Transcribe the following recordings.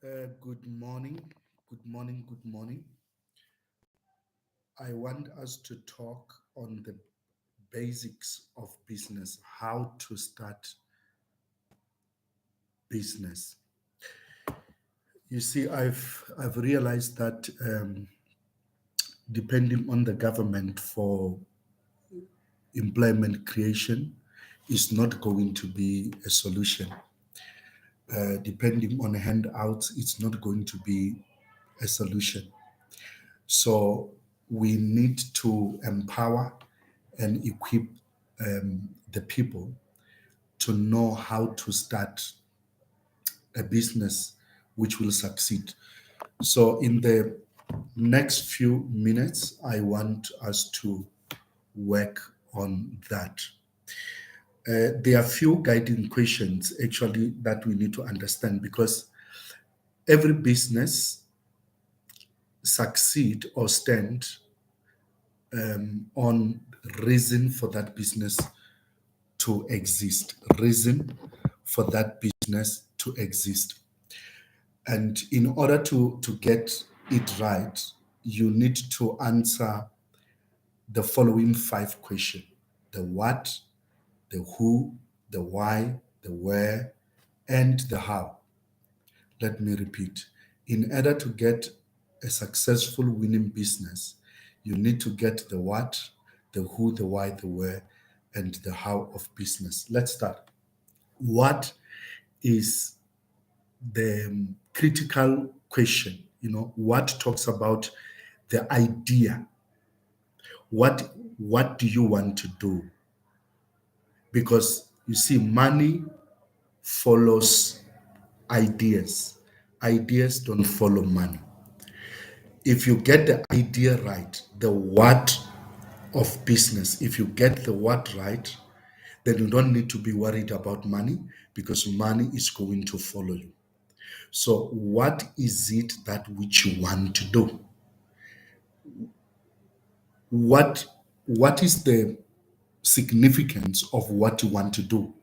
Good morning, good morning, good morning. I want us to talk on the basics of business, how to start business. You see, I've realized that depending on the government for employment creation is not going to be a solution. Depending on handouts, it's not going to be a solution. So we need to empower and equip the people to know how to start a business which will succeed. So, in the next few minutes, I want us to work on that. There are few guiding questions actually that we need to understand because every business succeed or stand on reason for that business to exist, reason for that business to exist. And in order to get it right, you need to answer the following five questions: the what, the who, the why, the where, and the how. Let me repeat. In order to get a successful winning business, you need to get the what, the who, the why, the where, and the how of business. Let's start. What is the critical question? What talks about the idea? What do you want to do? Because you see, money follows ideas. Ideas don't follow money. If you get the idea right, the what of business, if you get the what right, then you don't need to be worried about money because money is going to follow you. So, what is it that which you want to do? What what is the significance of what you want to do?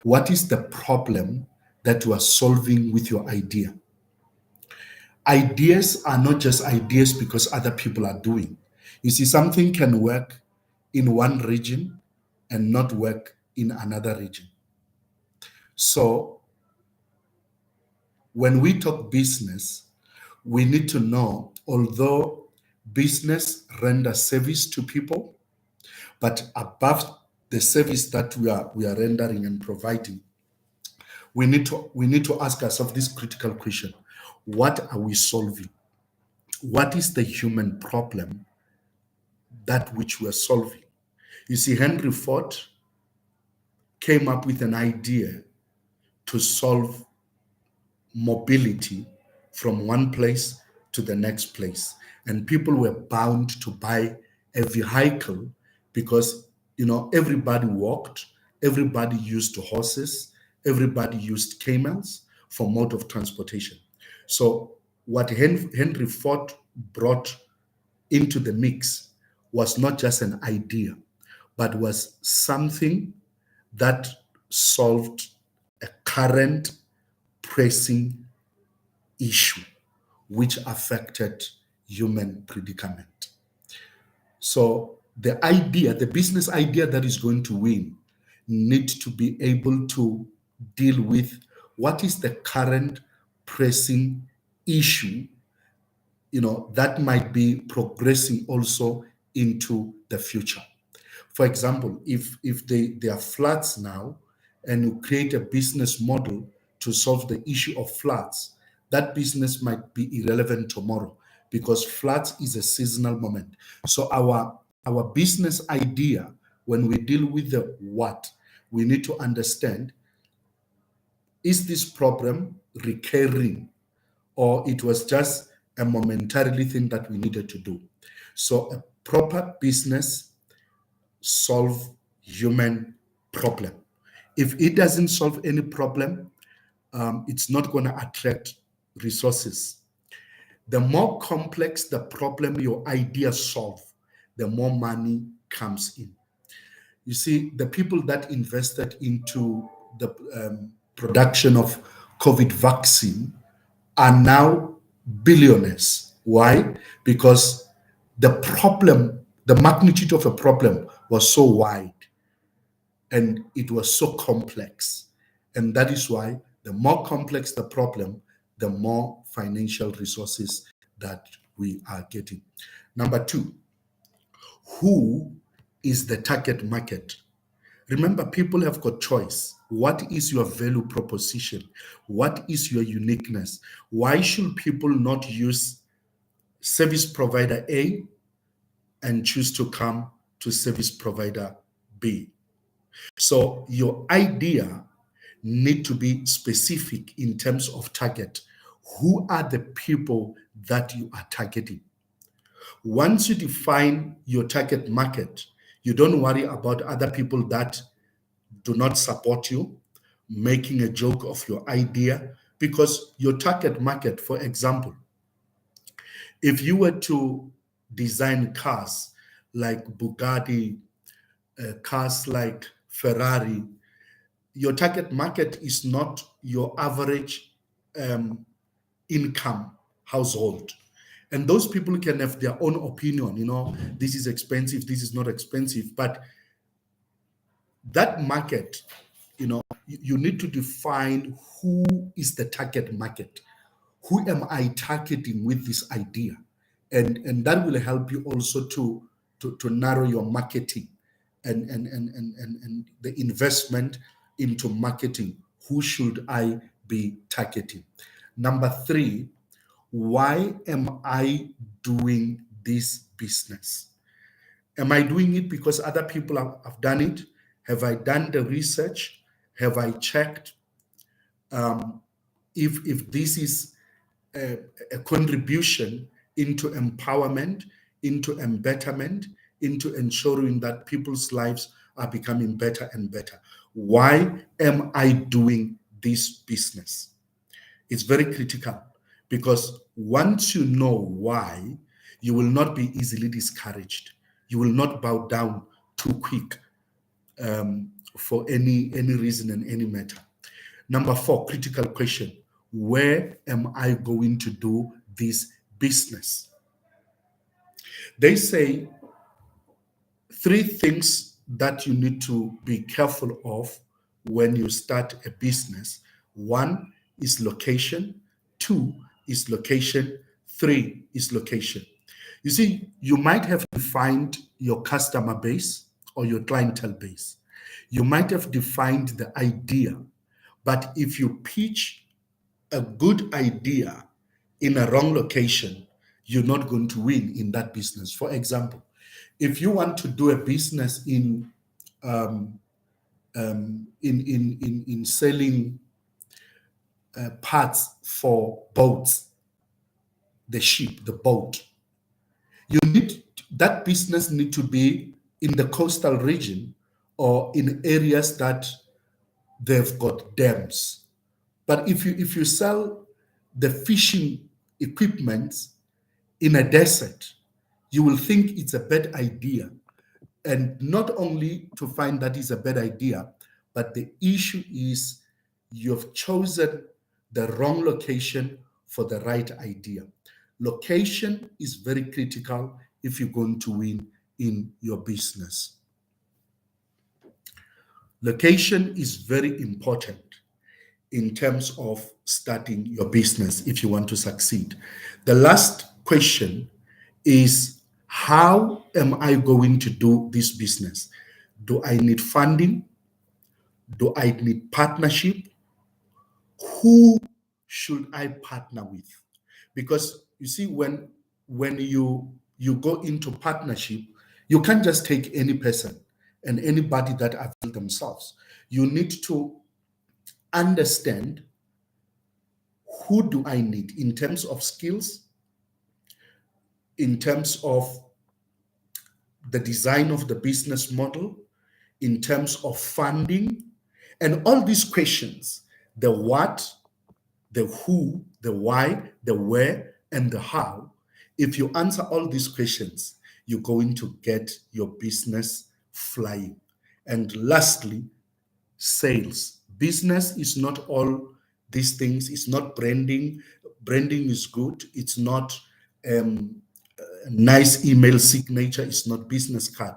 What is the problem that you are solving with your idea? Ideas are not just ideas because other people are doing. You see, something can work in one region and not work in another region. So, when we talk business, we need to know although business renders service to people, but above the service that we are rendering and providing, we need to ask ourselves this critical question: what are we solving? What is the human problem that which we are solving? You see, Henry Ford came up with an idea to solve mobility from one place to the next place. And people were bound to buy a vehicle because, everybody walked, everybody used horses, everybody used camels for mode of transportation. So, what Henry Ford brought into the mix was not just an idea, but was something that solved a current pressing issue which affected human predicament. So the business idea that is going to win needs to be able to deal with what is the current pressing issue, that might be progressing also into the future. For example, if there are floods now and you create a business model to solve the issue of floods, that business might be irrelevant tomorrow because floods is a seasonal moment. So our business idea, when we deal with the what, we need to understand, is this problem recurring or it was just a momentarily thing that we needed to do? So a proper business solve human problem. If it doesn't solve any problem, it's not going to attract resources. The more complex the problem your idea solve, the more money comes in. You see, the people that invested into the production of COVID vaccine are now billionaires. Why? Because the problem, the magnitude of a problem was so wide and it was so complex. And that is why the more complex the problem, the more financial resources that we are getting. Number two, who is the target market? Remember, people have got choice. What is your value proposition? What is your uniqueness? Why should people not use service provider A and choose to come to service provider B? So your idea need to be specific in terms of target. Who are the people that you are targeting? Once you define your target market, you don't worry about other people that do not support you, making a joke of your idea, because your target market, for example, if you were to design cars like Bugatti, cars like Ferrari, your target market is not your average income household. And those people can have their own opinion, this is expensive, this is not expensive. But that market, you need to define who is the target market. Who am I targeting with this idea? And that will help you also to narrow your marketing and the investment into marketing. Who should I be targeting? Number three, why am I doing this business? Am I doing it because other people have done it? Have I done the research? Have I checked if this is a contribution into empowerment, into embetterment, into ensuring that people's lives are becoming better and better? Why am I doing this business? It's very critical, because once you know why, you will not be easily discouraged. You will not bow down too quick for any reason and any matter. Number four, critical question: where am I going to do this business? They say three things that you need to be careful of when you start a business. One is location, two is location, three is location. You see, you might have defined your customer base or your clientele base. You might have defined the idea, but if you pitch a good idea in a wrong location, you're not going to win in that business. For example, if you want to do a business in selling parts for boats, the ship, the boat, that business need to be in the coastal region or in areas that they've got dams. But if you sell the fishing equipment in a desert, you will think it's a bad idea. And not only to find that is a bad idea, but the issue is you've chosen the wrong location for the right idea. Location is very critical if you're going to win in your business. Location is very important in terms of starting your business if you want to succeed. The last question is, how am I going to do this business? Do I need funding? Do I need partnership? Who should I partner with? Because you see, when you go into partnership, you can't just take any person and anybody that avail themselves. You need to understand, who do I need in terms of skills, in terms of the design of the business model, in terms of funding, and all these questions: the what, the who, the why, the where, and the how. If you answer all these questions, you're going to get your business flying. And lastly, sales. Business is not all these things. It's not branding, branding is good. It's not a nice email signature. It's not business card.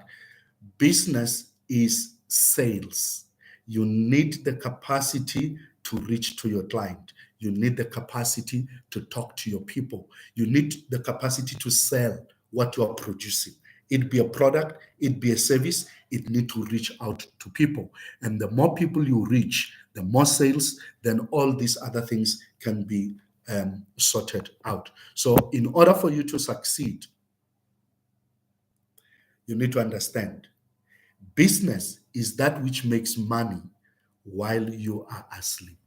Business is sales. You need the capacity to reach to your client. You need the capacity to talk to your people. You need the capacity to sell what you are producing. It be a product, it be a service, it need to reach out to people. And the more people you reach, the more sales, then all these other things can be sorted out. So in order for you to succeed, you need to understand business is that which makes money while you are asleep.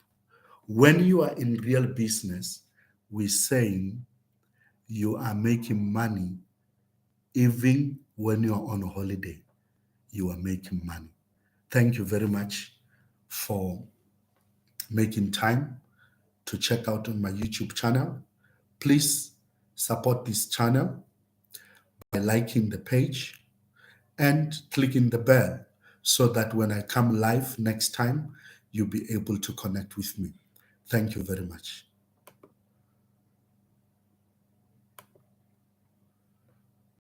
When you are in real business, we're saying you are making money even when you're on holiday. You are making money. Thank you very much for making time to check out on my YouTube channel. Please support this channel by liking the page and clicking the bell so that when I come live next time, you'll be able to connect with me. Thank you very much.